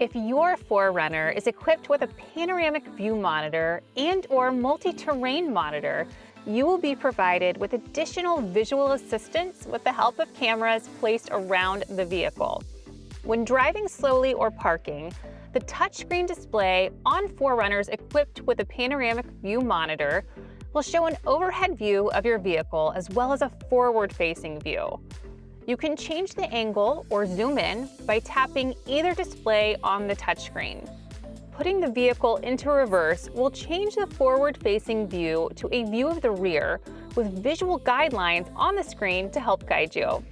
If your 4Runner is equipped with a panoramic view monitor and/or multi-terrain monitor, you will be provided with additional visual assistance with the help of cameras placed around the vehicle. When driving slowly or parking, the touchscreen display on 4Runners equipped with a panoramic view monitor will show an overhead view of your vehicle as well as a forward-facing view. You can change the angle or zoom in by tapping either display on the touchscreen. Putting the vehicle into reverse will change the forward-facing view to a view of the rear with visual guidelines on the screen to help guide you.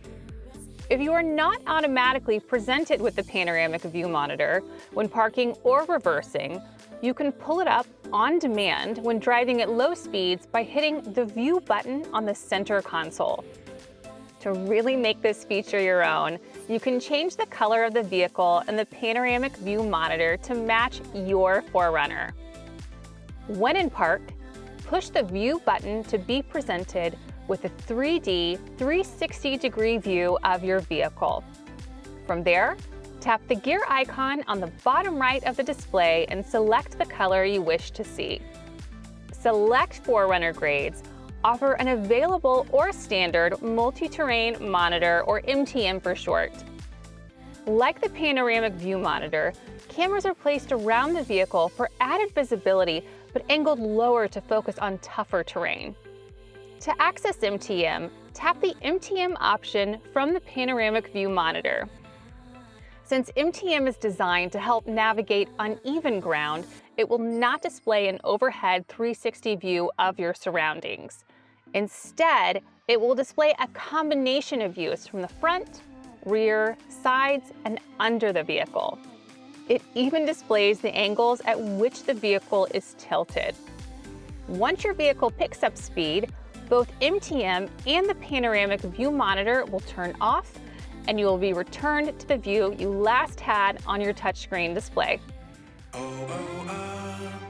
If you are not automatically presented with the panoramic view monitor when parking or reversing, you can pull it up on demand when driving at low speeds by hitting the View button on the center console. To really make this feature your own, you can change the color of the vehicle and the panoramic view monitor to match your 4Runner. When in park, push the View button to be presented with a 3D 360-degree view of your vehicle. From there, tap the gear icon on the bottom right of the display and select the color you wish to see. Select 4Runner grades offer an available or standard multi-terrain monitor, or MTM for short. Like the panoramic view monitor, cameras are placed around the vehicle for added visibility but angled lower to focus on tougher terrain. To access MTM, tap the MTM option from the panoramic view monitor. Since MTM is designed to help navigate uneven ground, it will not display an overhead 360 view of your surroundings. Instead, it will display a combination of views from the front, rear, sides, and under the vehicle. It even displays the angles at which the vehicle is tilted. Once your vehicle picks up speed, both MTM and the panoramic view monitor will turn off, and you will be returned to the view you last had on your touchscreen display. Oh, oh, oh.